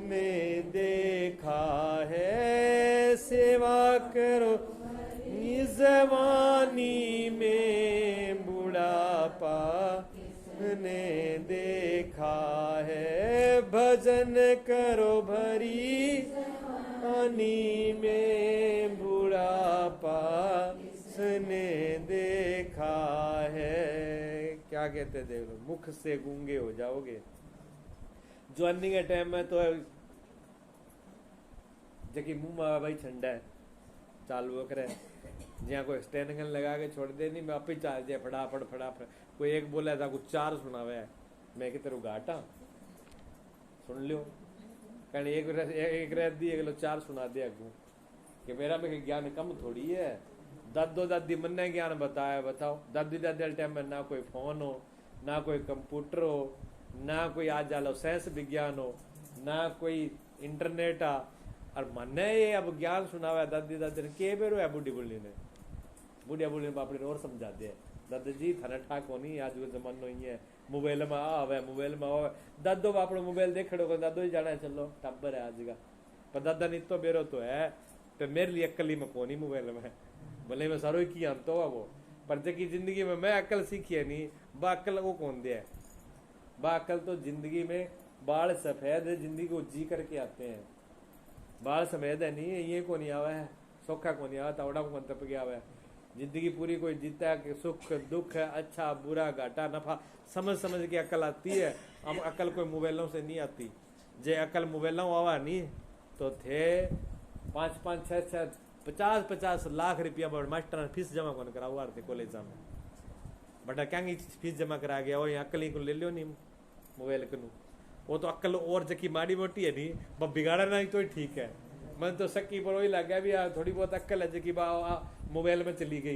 ने देखा है, सेवा करो जवानी में, बुढ़ापा ने देखा है, भजन करो भरी जवानी में, बुढ़ापा ने देखा है। क्या कहते देख लो, मुख से गूंगे हो जाओगे। जवानी के टाइम में तो जबकि मुंह में भाई ठंडा है चालू करे, जहाँ कोई स्टैंड लगा के छोड़ दे नहीं, मैं आप ही चाल जाए फटाफट फटाफट। कोई एक बोला था कुछ चार सुनावे है, मैं कि तेरू घाटा सुन लियो, कहने एक रह दी अगलो चार सुना दे अगू, कि मेरा में ज्ञान कम थोड़ी है। दादो दादी मन ने ज्ञान बताया, बताओ दादी दादी टाइम में ना कोई फोन हो, ना कोई कंप्यूटर हो, ना कोई आज जालो साइंस विज्ञान हो, ना कोई इंटरनेट आ, और मने ये अब ज्ञान सुनावा दादी दादी ने के बेरो है, बुढ़ी बुढ़ी ने बुढ़िया बुढ़ी ने बापड़ी ने और समझा दे, दादा जी थाने ठाक होनी आज के जमानो ही है, मोबाइल में आवे मोबाइल में आवे, दादो बापड़ो मोबाइल देख खड़ो दादो ही जाना है, चलो टब्बर है आज का, पर दादा नहीं तो बेरो तो है, तो मेरे लिए अक्ल ही में कोनी मोबाइल में, भले मैं सारो की तो है वो, पर जबकि जिंदगी में मैं अक्ल सीखी है नहीं, बा अक्ल वो कौन दे है, बा अक्ल तो जिंदगी में बाल सफेद है, जिंदगी को जी करके आते हैं, बाल सफेद है नहीं ये को नहीं आवा है, सौखा को नहीं आवा, तावड़ा को तप गया हुआ है, जिंदगी पूरी कोई जीता है कि सुख दुख है, अच्छा बुरा घाटा नफा समझ समझ के अकल आती है। अब अकल कोई मोबाइलों से नहीं आती, जे अकल मोबाइलों आवा नहीं तो थे 5-5 6-6 50-50 लाख रुपया मास्टर फीस जमा कौन करा हुआ थे कॉलेज में, बटा क्या फीस जमा करा गया वो अकल ही को ले लियो नहीं मोबाइल को, वो तो अक्ल और जकी माड़ी मोटी है नहीं, बस बिगाड़ा नहीं तो ठीक है। मन तो सक्की पर वही लग गया भी थोड़ी बहुत अक्ल है जकी मोबाइल में चली गई,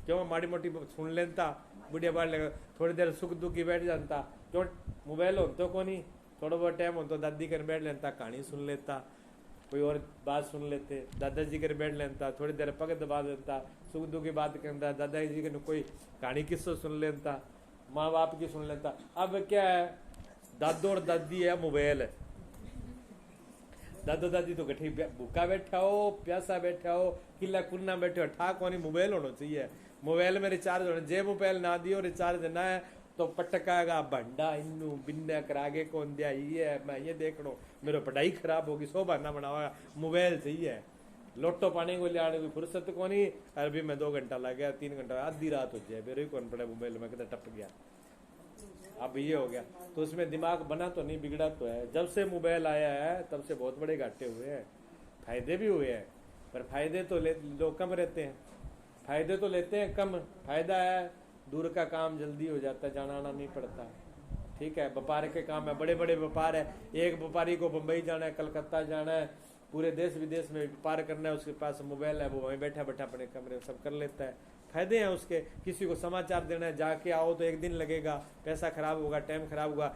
क्यों माड़ी मोटी सुन लेता बुढ़िया बाढ़ लगा, थोड़ी देर सुख दुख की बैठ जाता, क्यों मोबाइल हो तो कोनी, थोड़ा बहुत टाइम हो तो दादी कर बैठ लेता, कहानी सुन लेता, कोई और बात सुन लेते, दादाजी कर बैठ लेता, थोड़ी देर पग दबा देता, सुख दुख की बात करता, दादाजी के कोई कहानी किस्सों सुन लेता, माँ बाप की सुन लेता। अब क्या है, दादो और दादी है मोबाइल है, दादो दादी तो गठी भूखा बैठा हो, प्यासा बैठा हो, किला कुन्ना बैठे हो, ठाक होनी मोबाइल होना चाहिए, मोबाइल में रिचार्ज होना, जे मोबाइल ना दियो रिचार्ज ना है तो पटकागा भंडा इन्नू बिन्ना करागे कौन दिया, ये मैं ये देख लो मेरी पढ़ाई खराब होगी, सो बहाना बनावा, मोबाइल चाहिए, लोटो पानी को लिया कोई फुर्सत को नहीं, अभी मैं 2 घंटा लग गया 3 घंटा आधी रात हो जाए मेरे कौन पड़े मोबाइल में कितना टप गया, अब ये हो गया। तो उसमें दिमाग बना तो नहीं बिगड़ा तो है, जब से मोबाइल आया है तब से बहुत बड़े घाटे हुए हैं, फायदे भी हुए हैं, पर फायदे तो लोग कम रहते हैं, फायदे तो लेते हैं कम, फायदा है दूर का काम जल्दी हो जाता है, जाना आना नहीं पड़ता, ठीक है। व्यापार के काम है, बड़े बड़े व्यापार है, एक व्यापारी को बम्बई जाना है, कलकत्ता जाना है, पूरे देश विदेश में व्यापार करना है, उसके पास मोबाइल है, वो वहीं बैठा बैठा अपने कमरे सब कर लेता है, फायदे हैं उसके। किसी को समाचार देना है, जाके आओ तो 1 दिन लगेगा, पैसा खराब होगा, टाइम खराब होगा,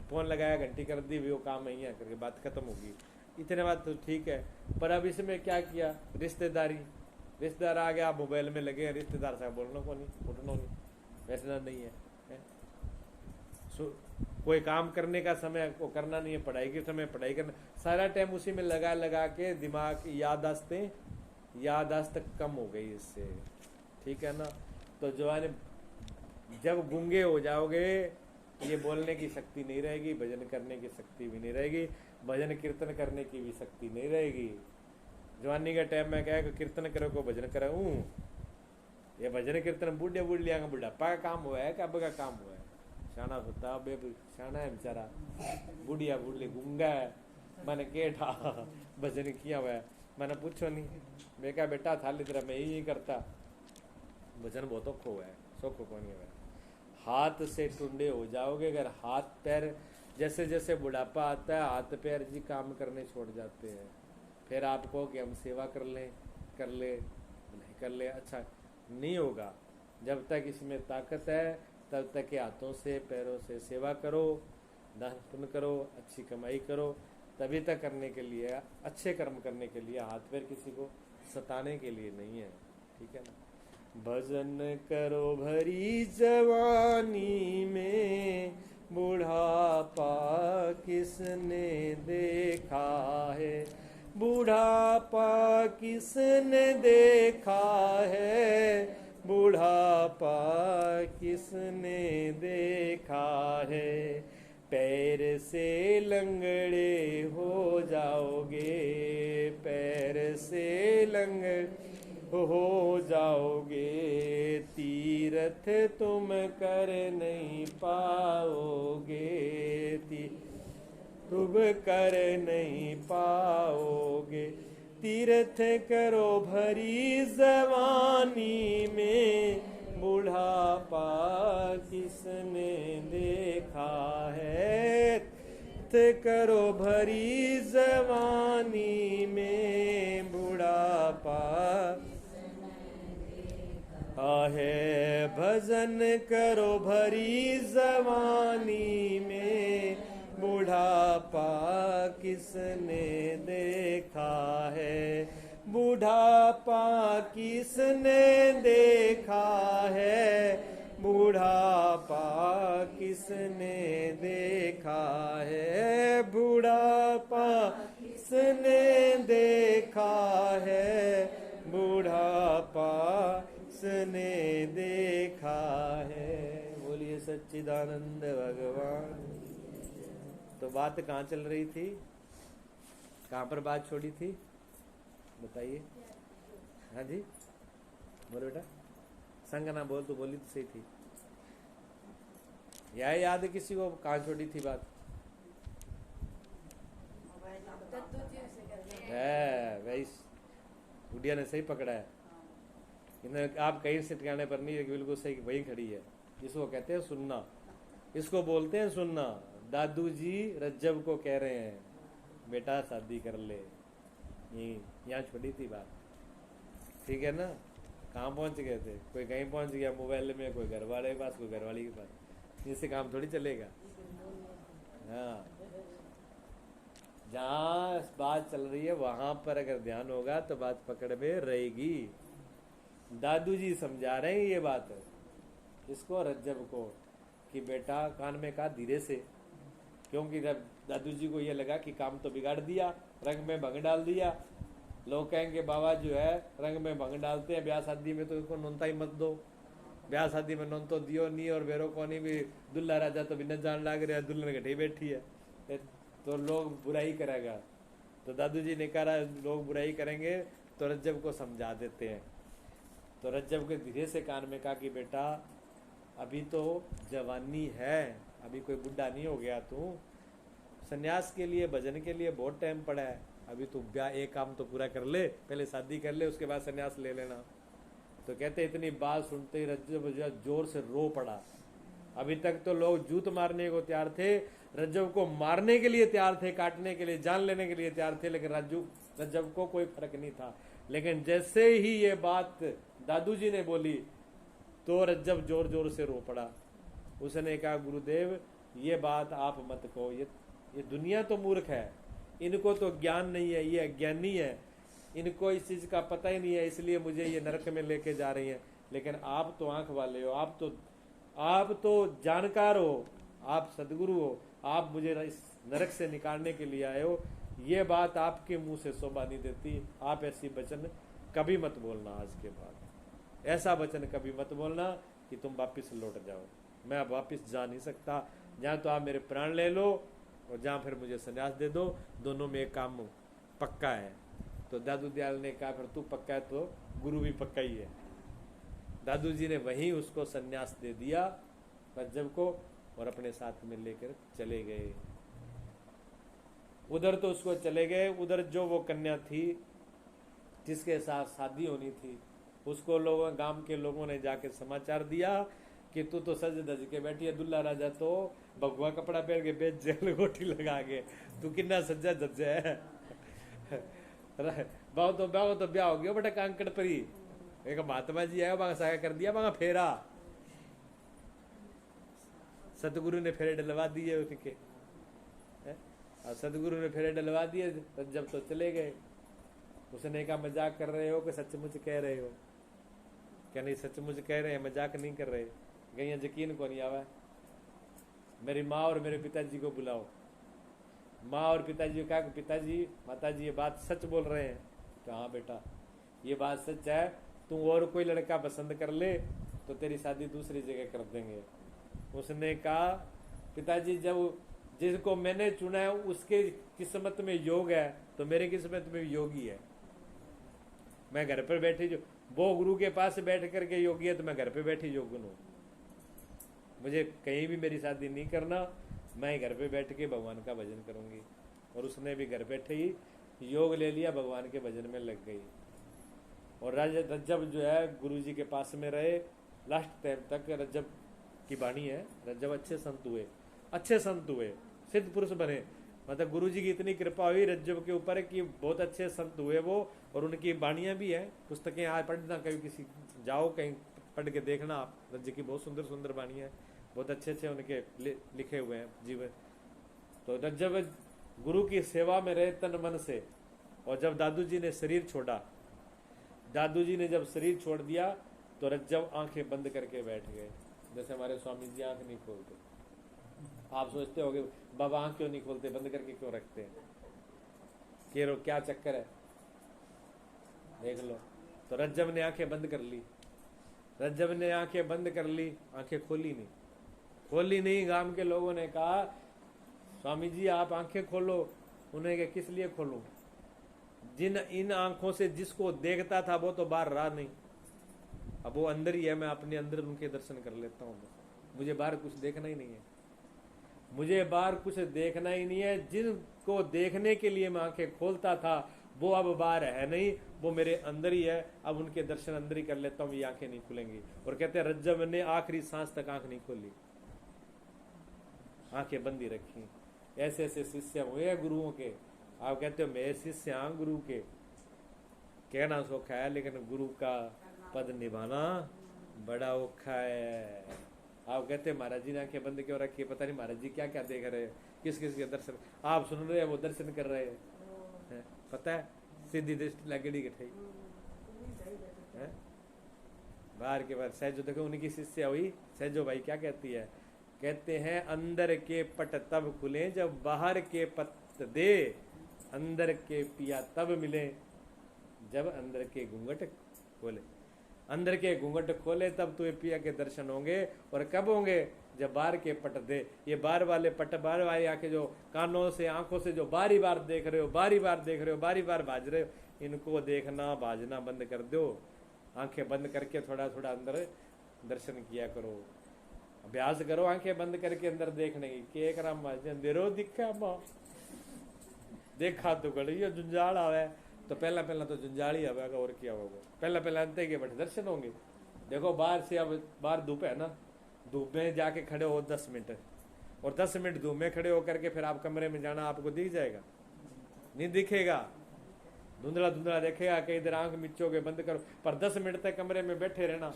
फोन लगाया घंटी कर दी, वो काम नहीं है करके बात खत्म होगी, इतने बात तो ठीक है। पर अब इसमें क्या किया, रिश्तेदारी, रिश्तेदार आ गया, मोबाइल में लगे, रिश्तेदार से बोलना को नहीं, उठना नहीं, बैठना नहीं है, कोई काम करने का समय को करना नहीं है, पढ़ाई के समय पढ़ाई करना, सारा टाइम उसी में लगा लगा के दिमाग की याददाश्त कम हो गई इससे, ठीक है ना। तो जवान जब गूंगे हो जाओगे, ये बोलने की शक्ति नहीं रहेगी, भजन करने की शक्ति भी नहीं रहेगी, भजन कीर्तन करने की भी शक्ति नहीं रहेगी। जवानी का टाइम में क्या है, कीर्तन करो को भजन करो, ये भजन कीर्तन बूढ़े बुढ़िया का बुढ़ापा का काम हुआ है, कब का काम हुआ है, शाना होता बे शाना है बेचारा, बुढ़िया बुढ़ी गूंगा है, मैंने केठा भजन किया हुआ है, मैंने पूछो नहीं, मैं क्या बेटा थाली तरह मैं यही करता, भजन बहुत औखो है, सौखो कौन है, हाथ से टुंडे हो जाओगे अगर हाथ पैर, जैसे जैसे बुढ़ापा आता है हाथ पैर जी काम करने छोड़ जाते हैं, फिर आप कहो कि हम सेवा कर ले नहीं कर ले, अच्छा नहीं होगा। जब तक इसमें ताकत है तब तक के हाथों से पैरों से सेवा करो, दान पुण्य करो, अच्छी कमाई करो, तभी तक करने के लिए, अच्छे कर्म करने के लिए, हाथ पैर किसी को सताने के लिए नहीं है, ठीक है ना। भजन करो भरी जवानी में, बुढ़ापा किसने देखा है, बुढ़ापा किसने देखा है, बुढ़ापा किसने देखा है। पैर से लंगड़े हो जाओगे, पैर से लंगड़े हो जाओगे, तीर्थ तुम कर नहीं पाओगे, तुम कर नहीं पाओगे। तीर्थ करो भरी जवानी में, बुढ़ापा किसने देखा है। तीर्थ करो भरी जवानी में, बुढ़ापा आहे। भजन करो भरी जवानी में, बुढ़ापा किसने देखा है, बुढ़ापा किसने देखा है, बुढ़ापा किसने देखा है, बुढ़ापा किसने देखा है, बुढ़ापा किसने देखा है। बोलिए सच्चिदानंद भगवान। तो बात कहाँ चल रही थी, कहाँ पर बात छोड़ी थी, बताइए। हाँ जी बोलो बेटा, संग ना बोल तो बोली तो सही थी। या याद है किसी को कहाँ छोड़ी थी बात? है वही गुड़िया ने सही पकड़ा है। आप कहीं से ठिकाने पर नहीं है, बिल्कुल सही वही खड़ी है। इसको कहते हैं सुनना, इसको बोलते हैं सुनना। दादू जी रज्जब को कह रहे हैं बेटा शादी कर ले, यहाँ छोड़ी थी बात, ठीक है ना। कहाँ पहुंच गए थे, कोई कहीं पहुंच गया मोबाइल में, कोई घर वाले के पास, कोई घरवाली के पास, इससे काम थोड़ी चलेगा। हाँ, जहाँ बात चल रही है वहां पर अगर ध्यान होगा तो बात पकड़ में रहेगी। दादू जी समझा रहे हैं ये बात इसको, रज्जब को, कि बेटा कान में कहा धीरे से, क्योंकि जब दादू जी को ये लगा कि काम तो बिगाड़ दिया, रंग में भंग डाल दिया। लोग कहेंगे बाबा जो है रंग में भंग डालते हैं, ब्याह शादी में तो इसको नोनता ही मत दो, ब्याह शादी में नोन तो दियो नहीं, और बेरो कोनी भी दुल्ला राजा तो बिना जान लाग रहा है, दुल्हन घटी बैठी है तो लोग बुराई करेगा। तो दादू जी ने कहा लोग बुराई करेंगे तो रज्जब को समझा देते हैं। तो रज्जब के धीरे से कान में कहा कि बेटा अभी तो जवानी है, अभी कोई बुढ़ा नहीं हो गया तू, सन्यास के लिए भजन के लिए बहुत टाइम पड़ा है, अभी तू ब्याह एक काम तो पूरा कर ले, पहले शादी कर ले, उसके बाद सन्यास ले लेना। तो कहते इतनी बात सुनते ही रज्जब जोर से रो पड़ा। अभी तक तो लोग जूत मारने को तैयार थे, रज्जब को मारने के लिए तैयार थे, काटने के लिए, जान लेने के लिए तैयार थे, लेकिन रज्जब को कोई फर्क नहीं था। लेकिन जैसे ही ये बात दादू जी ने बोली तो रज्जब जोर जोर से रो पड़ा। उसने कहा गुरुदेव ये बात आप मत कहो, ये दुनिया तो मूर्ख है, इनको तो ज्ञान नहीं है, ये अज्ञानी है, इनको इस चीज का पता ही नहीं है, इसलिए मुझे ये नरक में लेके जा रही है। लेकिन आप तो आंख वाले हो, आप तो जानकार हो, आप सदगुरु हो, आप मुझे इस नरक से निकालने के लिए आए हो, ये बात आपके मुंह से शोभा नहीं देती। आप ऐसी वचन कभी मत बोलना, आज के बाद ऐसा वचन कभी मत बोलना कि तुम वापिस लौट जाओ। मैं अब वापिस जा नहीं सकता, जहाँ तो आप मेरे प्राण ले लो और जहाँ फिर मुझे संन्यास दे दो, दोनों में एक काम पक्का है। तो दादू दयाल ने कहा फिर तू पक्का है तो गुरु भी पक्का ही है। दादू जी ने वहीं उसको संन्यास दे दिया रज्जब को, और अपने साथ में लेकर चले गए। उधर तो उसको चले गए, उधर जो वो कन्या थी जिसके साथ शादी होनी थी, उसको लोगों, गांव के लोगों ने जाके समाचार दिया कि तू तो सज धज के बैठी है, दुल्ला राजा तो भगवा कपड़ा पहन के बेच जेल गोटी लगा के, तू कितना सज्जा धज है। बाओ तो ब्याह हो गया बेटा कांकड़ परी, एक महात्मा जी आया, वहां सागा कर दिया, वहां फेरा सतगुरु ने फेरे डलवा दिए उनके, सतगुरु ने फेरे डलवा दिए। जब तो चले गए, उसने कहा मजाक कर रहे हो कि सचमुच कह रहे हो? क्या नहीं सचमुच कह रहे हैं, मजाक नहीं कर रहे? कहीं यकीन को नहीं आवा, मेरी माँ और मेरे पिताजी को बुलाओ। माँ और पिताजी को कहा कि पिताजी माताजी ये बात सच बोल रहे हैं? तो हाँ बेटा ये बात सच है, तू और कोई लड़का पसंद कर ले तो तेरी शादी दूसरी जगह कर देंगे। उसने कहा पिताजी जब जिसको मैंने चुना है उसके किस्मत में योग है तो मेरी किस्मत में योगी है। मैं घर पर बैठी जो वो गुरु के पास बैठ करके योगी है तो मैं घर पे बैठी योगुन हूँ। मुझे कहीं भी मेरी शादी नहीं करना, मैं घर पे बैठ के भगवान का भजन करूंगी। और उसने भी घर बैठे ही योग ले लिया, भगवान के भजन में लग गई। और रज्जब जो है गुरु जी के पास में रहे लास्ट टाइम तक। रज्जब की वाणी है, रज्जब अच्छे संत हुए, सिद्ध पुरुष बने। मतलब गुरु जी की इतनी कृपा हुई रज्जब के ऊपर कि बहुत अच्छे संत हुए वो। और उनकी वाणियां भी हैं, पुस्तकें आज पढ़ना, कभी किसी जाओ कहीं पढ़ के देखना आप। रज्जब की बहुत सुंदर सुंदर वाणियां, बहुत अच्छे उनके लिखे हुए हैं जीवन। तो रज्जब गुरु की सेवा में रहे तन मन से। और जब दादू जी ने शरीर छोड़ा, दादू जी ने जब शरीर छोड़ दिया तो रज्जब आंखें बंद करके बैठ गए। जैसे हमारे स्वामी जी आंख नहीं खोलते। आप सोचते होगे बाबा आंख क्यों नहीं खोलते, बंद करके क्यों रखते हैं, क्या चक्कर है, देख लो। तो रज्जब ने आंखें बंद कर ली, रज्जब ने आंखें बंद कर ली, आंखें खोली नहीं। गांव के लोगों ने कहा स्वामी जी आप आंखें खोलो। उन्हें कहा किस लिए खोलूं? जिन इन आंखों से जिसको देखता था वो तो बाहर रहा नहीं, अब वो अंदर ही है। मैं अपने अंदर उनके दर्शन कर लेता हूँ। मुझे बाहर कुछ देखना ही नहीं है, मुझे बाहर कुछ देखना ही नहीं है। जिनको देखने के लिए मैं आंखें खोलता था वो अब बाहर है नहीं, वो मेरे अंदर ही है। अब उनके दर्शन अंदर ही कर लेता हूँ, ये आंखें नहीं खुलेंगी। और कहते हैं रज्जब ने आखिरी सांस तक आंख नहीं खोली, आंखें बंदी रखी। ऐसे ऐसे शिष्य हुए गुरुओं के। आप कहते हो मेरे शिष्य हाँ गुरु के, कहना सौखा है लेकिन गुरु का पद निभाना बड़ा औखा है। आप कहते हैं महाराज जी ने आंखें बंद क्यों रखी, पता नहीं महाराज जी क्या क्या देख रहे हैं, किस किस के दर्शन आप सुन रहे हैं, वो दर्शन कर रहे हैं। पता है सीधी दृष्टि लगड़ी कठाई है बाहर के बाहर। सहजो देखो उनकी शिष्य हुई सहजो भाई क्या कहती है, कहते हैं अंदर के पट तब खुले जब बाहर के पट दे, अंदर के पिया तब मिले जब अंदर के घूंघट खोले। अंदर के घूंघट खोले तब तुम्हें पिया के दर्शन होंगे। और कब होंगे? जब बाहर के पट दे। ये बाहर वाले पट, बाहर वाली आंखें जो कानों से आंखों से जो बारी बार देख रहे हो, बारी बार भाज रहे हो, इनको देखना भाजना बंद कर दो। आंखें बंद करके थोड़ा थोड़ा अंदर दर्शन किया करो, अभ्यास करो आंखें बंद करके अंदर देखने की। के एक राम अंधेरो दिखा मां देखा तो गड़ी जुंजाल आवे तो पहला तो जुंजाल ही आवेगा और क्या होगा। पहला अंत के बड़े दर्शन होंगे। देखो बाहर से, अब बाहर धूप है ना, धूप में जाके खड़े हो 10 मिनट, और 10 मिनट धूप में खड़े होकर के फिर आप कमरे में जाना, आपको दिख जाएगा? नहीं दिखेगा, धुंधला धुंधला देखेगा। कई देर आंख मिचोगे बंद करो, पर 10 मिनट तक कमरे में बैठे रहना।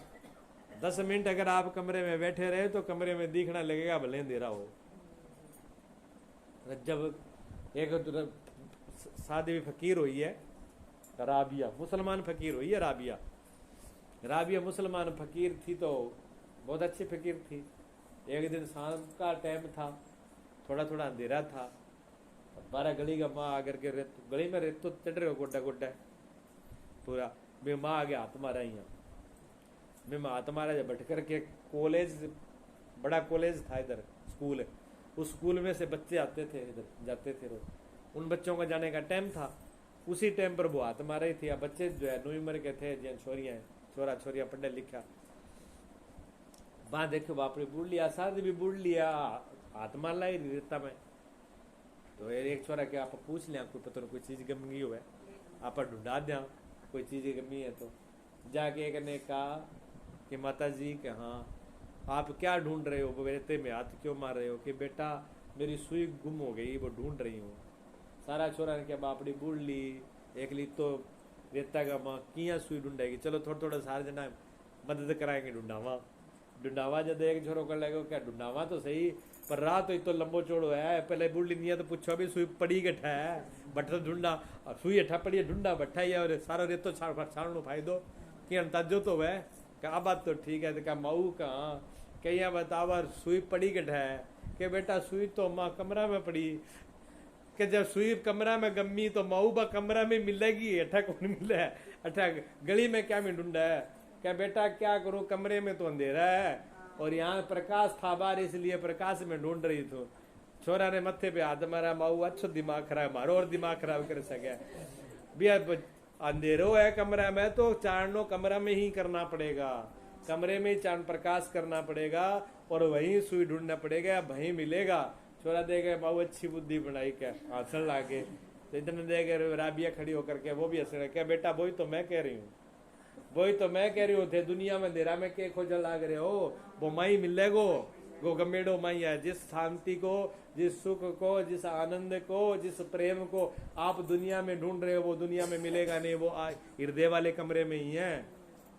10 मिनट अगर आप कमरे में बैठे रहे तो कमरे में दिखना लगेगा भले अंधेरा हो। जब एक सादी फकीर हुई है राबिया, मुसलमान फकीर हुई है राबिया मुसलमान फकीर थी, तो बहुत अच्छी फकीर थी। एक दिन शाम का टाइम था, थोड़ा थोड़ा अंधेरा था, 12 गली का माँ आकर के गली में रेत तो चढ़ रहे हो गोड्डा पूरा। मैं माँ आगे हाथ मारा ही, मैं हाथ मारा जब बैठ करके कॉलेज, बड़ा कॉलेज था इधर, स्कूल है, उस स्कूल में से बच्चे आते थे इधर जाते थे रोज, उन बच्चों का जाने का टाइम था। उसी टाइम पर वो हाथ मारे थी। बच्चे जो है 9 उम्र के थे, जिन छोरियां छोरा छोरियां पढ़े लिखा, वहां देखो बाप रे बुढ़ लिया, शादी भी बुढ़ लिया, हाथ मार ला ही रहता मैं। तो एक छोरा के आप पूछ लिया कोई पता कोई चीज गमी हो है, आप ढूंढा दिया कोई चीज गमी है। तो जाके एक ने कहा कि माता जी के हाँ आप क्या ढूंढ रहे हो, बेटे में हाथ क्यों मार रहे हो? कि बेटा मेरी सुई गुम हो गई, वो ढूंढ रही हूँ। सारा छोरा ने क्या बापड़ी बुढ़ ली, एक ली तो रेता का माँ किया सुई ढूंढेगी, चलो थोड़ा थोड़ा सारे जना मदद कराएंगे ढूंढावा जब एक छोरो कर लेगा क्या ढूंढावा तो सही, पर रात तो लंबो चौड़ो है। पहले बुढ़ ली नहीं है तो पूछो अभी सुई पड़ी गठा है, बट तो ढूंढा सुई अठा पड़ी है, ढूंढा बट्ठा ही है, और सारा रेतो छाड़नो फायदो कि अंताजो तो वह क्या बात तो ठीक है। तो क्या मऊ कहाँ कहीं बतावा सुई पड़ी गठा है, कि बेटा सुई तो माँ कमरा में पड़ी, कि जब सुई कमरा में गम्मी तो माऊ बा कमरा में मिलेगी, अठा कौन मिले है, अठा गली में क्या में ढूंढा है। क्या बेटा क्या करूं, कमरे में तो अंधेरा है और यहाँ प्रकाश था बाहर, इसलिए प्रकाश में ढूंढ रही थी। छोरा ने मत्थे पे हाथ मारा, माऊ अच्छो दिमाग खराब, मारो और दिमाग खराब कर सके भैया। अंधेरो है कमरा में तो चारणों कमरा में ही करना पड़ेगा, कमरे में ही चांद प्रकाश करना पड़ेगा और वहीं सुई ढूंढना पड़ेगा, वहीं मिलेगा। छोरा देखे बाबू अच्छी बुद्धि बनाई, क्या हंसन लागे। तो इतने देखे राबिया खड़ी होकर के वो भी हंसने, क्या बेटा वही तो मैं कह रही हूँ, वही तो मैं कह रही हूँ थे, दुनिया में अंधेरा में के खोज लाग रहे हो, वो माई मिलेगो, वो गमेड़ो माई है। जिस शांति को, जिस सुख को, जिस आनंद को, जिस प्रेम को आप दुनिया में ढूंढ रहे हो वो दुनिया में मिलेगा नहीं, वो हृदय वाले कमरे में ही है।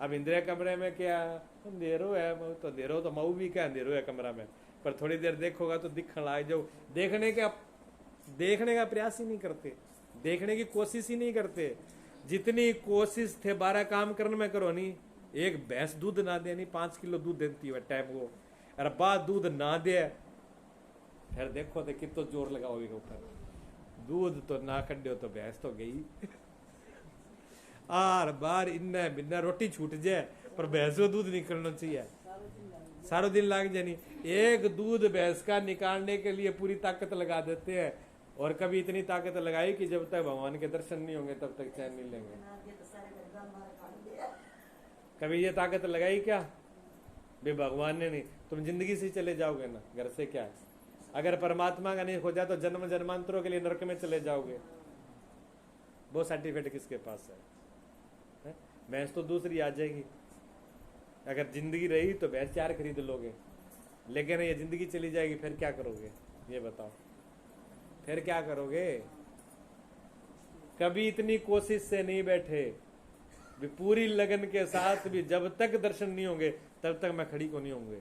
अब इंद्रिय कमरे में क्या अंधेरो है, तो अंधेरो तो मऊ भी क्या अंधेरो है कमरा में, पर थोड़ी देर देखोगा तो दिखने लाग जाओ। देखने का प्रयास ही नहीं करते, देखने की कोशिश ही नहीं करते। जितनी कोशिश थे 12 काम करने में करो नहीं, एक भैंस दूध ना दे नहीं 5 किलो दूध देती है टाइम को, और बाद दूध ना दे फिर देखो तो कितना जोर लगाओगे ऊपर, दूध तो ना कड्यो तो भैंस तो गई। आर बार इन्ना बिना रोटी छूट जाए पर भैंस को दूध निकलना चाहिए, सारा दिन लाग जानी। एक दूध भैंस का निकालने के लिए पूरी ताकत लगा देते हैं, और कभी इतनी ताकत लगाई कि जब तक भगवान के दर्शन नहीं होंगे तब तक चैन नहीं लेंगे। कभी ये ताकत लगाई क्या भी भगवान ने नहीं, तुम जिंदगी से चले जाओगे ना, घर से क्या है। अगर परमात्मा का नहीं हो जाए तो जन्म जन्मांतरों के लिए नरक में चले जाओगे। वो सर्टिफिकेट किसके पास है? भैंस तो दूसरी आ जाएगी, अगर जिंदगी रही तो भैंस 4 खरीद लोगे, लेकिन ये जिंदगी चली जाएगी फिर क्या करोगे ये बताओ, फिर क्या करोगे। कभी इतनी कोशिश से नहीं बैठे भी पूरी लगन के साथ भी, जब तक दर्शन नहीं होंगे तब तक मैं खड़ी को नहीं होंगे।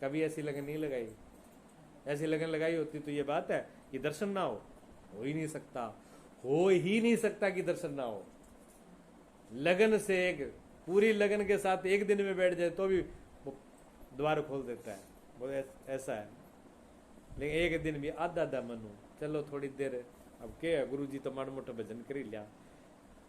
कभी ऐसी लगन नहीं लगाई, ऐसी लगन लगाई होती तो ये बात है कि दर्शन ना हो ही नहीं सकता, हो ही नहीं सकता कि दर्शन ना हो। लगन से एक पूरी लगन के साथ एक दिन में बैठ जाए तो भी द्वार खोल देता है, वो ऐसा है। लेकिन एक दिन भी आधा आधा मन हो, चलो थोड़ी देर, अब क्या गुरु जी तो माड़ा मोटा भजन कर ही लिया,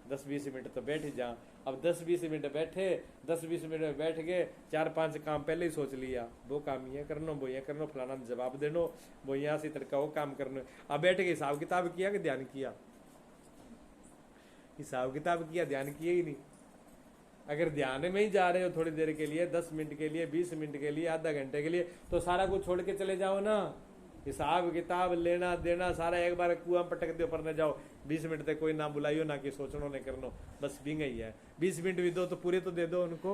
10-20 मिनट तो बैठ जा। अब 10-20 मिनट बैठे, 10-20 मिनट में बैठ गए, 4-5 काम पहले ही सोच लिया, वो काम ये करना, वो ये करना, फलाना जवाब देनो, वो यहाँ से तड़का वो काम करना। अब बैठ के हिसाब किताब किया कि ध्यान किया? हिसाब किताब किया, ध्यान किया ही नहीं। अगर ध्यान में ही जा रहे हो थोड़ी देर के लिए, 10 मिनट के लिए, 20 मिनट के लिए, आधा घंटे के लिए, तो सारा कुछ छोड़ के चले जाओ ना। हिसाब किताब लेना देना सारा एक बार कुआं पटक दो, पर न जाओ। 20 मिनट तक कोई ना बुलाइयो, ना कि सोचनो न करनो, बस बिंग ही है। 20 मिनट भी दो तो पूरे तो दे दो उनको,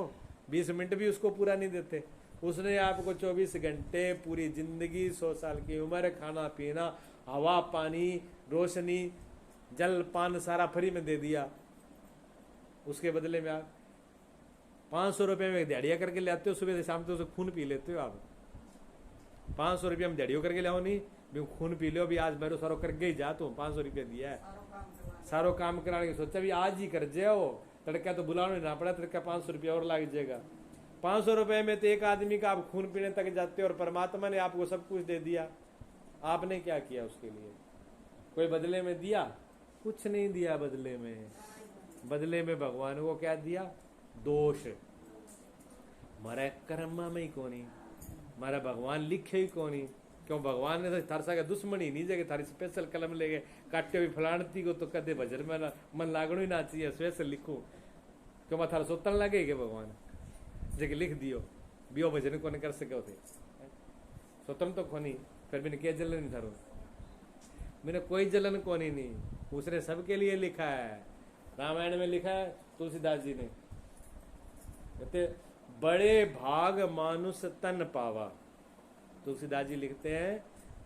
20 मिनट भी उसको पूरा नहीं देते। उसने आपको 24 घंटे, पूरी जिंदगी, 100 साल की उम्र, खाना पीना, हवा पानी, रोशनी, जल पान सारा फ्री में दे दिया। उसके बदले में आप 500 रुपये में दिहाड़िया करके ले आते हो, सुबह से शाम तक उसको खून पी लेते हो आप। 500 रुपया में दिहाड़ियों करके लाओ नहीं, भी खून पी लो, भी आज मेरे सारो करके ही जा, तू 500 रुपया दिया है, सारो काम कराने की सोचा भी आज ही कर जाओ, तड़का तो बुलाने ना पड़ा, तड़का 500 रुपया और लग जाएगा। 500 रुपये में तो एक आदमी का आप खून पीने तक जाते हो, और परमात्मा ने आपको सब कुछ दे दिया। आपने क्या किया उसके लिए? कोई बदले में दिया? कुछ नहीं दिया बदले में। बदले में भगवान को क्या दिया? दोष। मारा कर्म में ही कोनी, मारा भगवान लिखे ही कोनी। क्यों? भगवान ने तो थार सा दुश्मन ही नहीं जगह, थारी स्पेशल कलम ले गए काटे भी फलाणती को, तो कदे भजन में मन लागणो ही ना चाहिए, स्पेशल लिखू। क्यों मैं थारा सोतन लगे के भगवान जगह लिख दियो, बियो भजन को कर सके थे, सोतन तो कोनी। फिर मैंने क्या जलन नहीं थारो, मैंने कोई जलन कोनी नहीं, उसने सबके लिए लिखा है। रामायण में लिखा है, तुलसीदास जी ने कहते बड़े भाग मानुष तन पावा। तुलसीदास जी लिखते हैं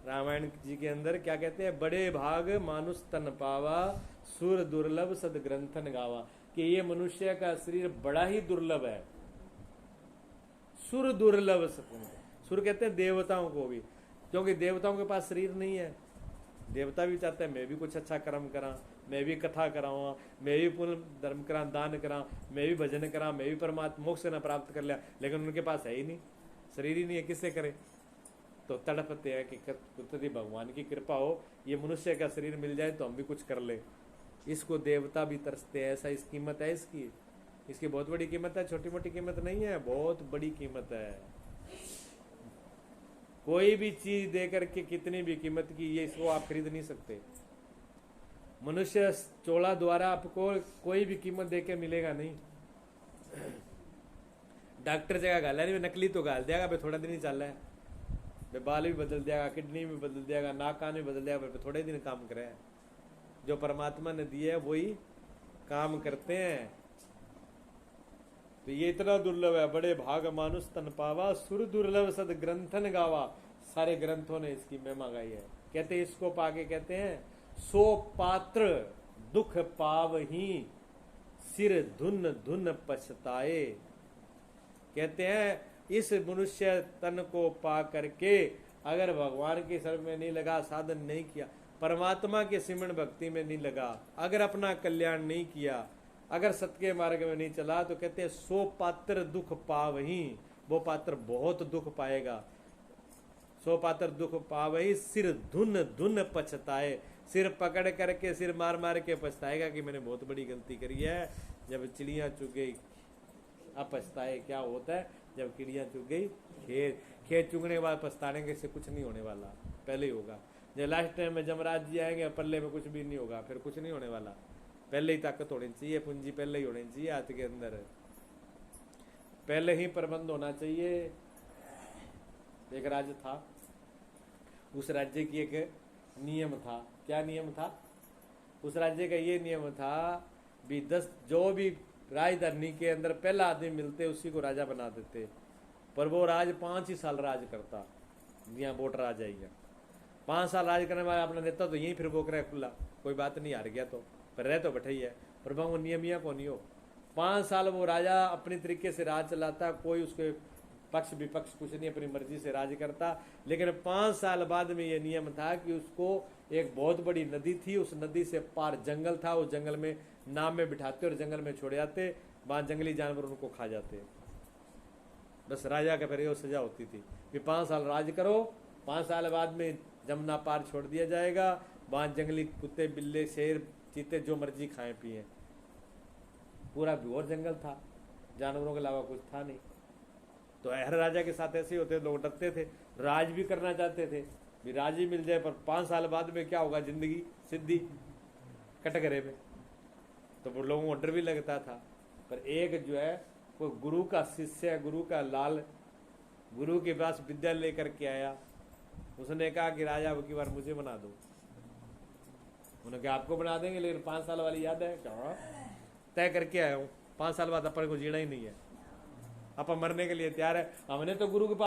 रामायण जी के अंदर, क्या कहते हैं? बड़े भाग मानुष तन पावा, सुर दुर्लभ सद ग्रंथन गावा। कि ये मनुष्य का शरीर बड़ा ही दुर्लभ है। सुर दुर्लभ, सुर कहते हैं देवताओं को भी, क्योंकि देवताओं के पास शरीर नहीं है। देवता भी चाहते हैं मैं भी कुछ अच्छा कर्म करा, मैं भी कथा कराऊँ, मैं भी पुण्य धर्म करा, दान करा, मैं भी भजन करा, मैं भी परमात्मा मोक्ष न प्राप्त कर लिया, लेकिन उनके पास है ही नहीं, शरीर ही नहीं है, किससे करे? तो तड़पते हैं कि यदि भगवान की कृपा हो, ये मनुष्य का शरीर मिल जाए तो हम भी कुछ कर ले। इसको देवता भी तरसते हैं, ऐसा इस कीमत है इसकी बहुत बड़ी कीमत है, छोटी मोटी कीमत नहीं है, बहुत बड़ी कीमत है। कोई भी चीज दे करके कितनी भी कीमत की, ये इसको आप खरीद नहीं सकते। मनुष्य चोला द्वारा आपको कोई भी कीमत दे के मिलेगा नहीं। डॉक्टर जगह गाला नहीं, नकली तो गाल देगा भाई, थोड़ा दिन ही चल रहा है, बाल भी बदल देगा, किडनी भी बदल देगा, नाक कान भी बदल देगा, थोड़े दिन काम करे। जो परमात्मा ने दिया है वही काम करते हैं। तो ये इतना दुर्लभ है, बड़े भाग मानुष तन पावा, सुर दुर्लभ सद ग्रंथन गावा। सारे ग्रंथों ने इसकी महिमा गाई है। कहते हैं इसको पाके कहते हैं, सो पात्र दुख पावही सिर धुन धुन पछताए। कहते हैं इस मनुष्य तन को पा करके अगर भगवान के शरण में नहीं लगा, साधन नहीं किया, परमात्मा के सिमरन भक्ति में नहीं लगा, अगर अपना कल्याण नहीं किया, अगर सत्य के मार्ग में नहीं चला, तो कहते हैं सो पात्र दुख पावही, वो पात्र बहुत दुख पाएगा। सो पात्र दुख पावही सिर धुन धुन पछताए। सिर पकड़ करके, सिर मार मार के पछताएगा कि मैंने बहुत बड़ी गलती करी है। जब चिड़िया चुग गई, अब पछताए क्या होता है, जब चिड़िया चुग गई खेत चुगने के बाद पछताने के से कुछ नहीं होने वाला, पहले ही होगा। जब लास्ट टाइम में जमराज जी आएंगे, पल्ले में कुछ भी नहीं होगा, फिर कुछ नहीं होने वाला। पहले ही ताकत होनी चाहिए, पूंजी पहले ही होनी चाहिए, हाथ के अंदर पहले ही प्रबंध होना चाहिए। एक राज्य था, उस राज्य की एक नियम था। क्या नियम था? उस राज्य का ये नियम था भी 10 जो भी राजधानी के अंदर पहला आदमी मिलते उसी को राजा बना देते। पर वो राज 5 ही साल राज करता, यहाँ वोट राज आई है। 5 साल राज करने वाला अपना नेता तो यहीं फिर वो करे खुला, कोई बात नहीं, हार गया तो पर रह तो बैठे ही है। पर वो नियम या को नहीं हो। 5 साल वो राजा अपनी तरीके से राज चलाता, कोई उसके पक्ष विपक्ष कुछ नहीं, अपनी मर्जी से राज करता। लेकिन 5 साल बाद में ये नियम था कि उसको एक बहुत बड़ी नदी थी, उस नदी से पार जंगल था, उस जंगल में नाव में बिठाते और जंगल में छोड़ जाते, वहां जंगली जानवर उनको खा जाते। बस राजा का फिर सजा होती थी कि 5 साल राज करो, 5 साल बाद में जमुना पार छोड़ दिया जाएगा, वहां जंगली कुत्ते बिल्ले शेर चीते जो मर्जी खाएं पिए। पूरा घोर जंगल था, जानवरों के अलावा कुछ था नहीं। तो हर राजा के साथ ऐसे ही होते, लोग डरते थे, राज भी करना चाहते थे भी राज ही मिल जाए, पर 5 साल बाद में क्या होगा, जिंदगी सिद्धि कटघरे में। तो वो लोगों को डर भी लगता था। पर एक जो है कोई गुरु का शिष्य, गुरु का लाल, गुरु के पास विद्या लेकर के आया। उसने कहा कि राजा अब की बार मुझे बना दो। उन्होंने कहा आपको बना देंगे, लेकिन 5 साल वाली याद है क्या? तय करके आया हूँ, 5 साल बाद अपन को जीना ही नहीं है, अपन मरने के लिए तैयार है। हमने तो गुरु के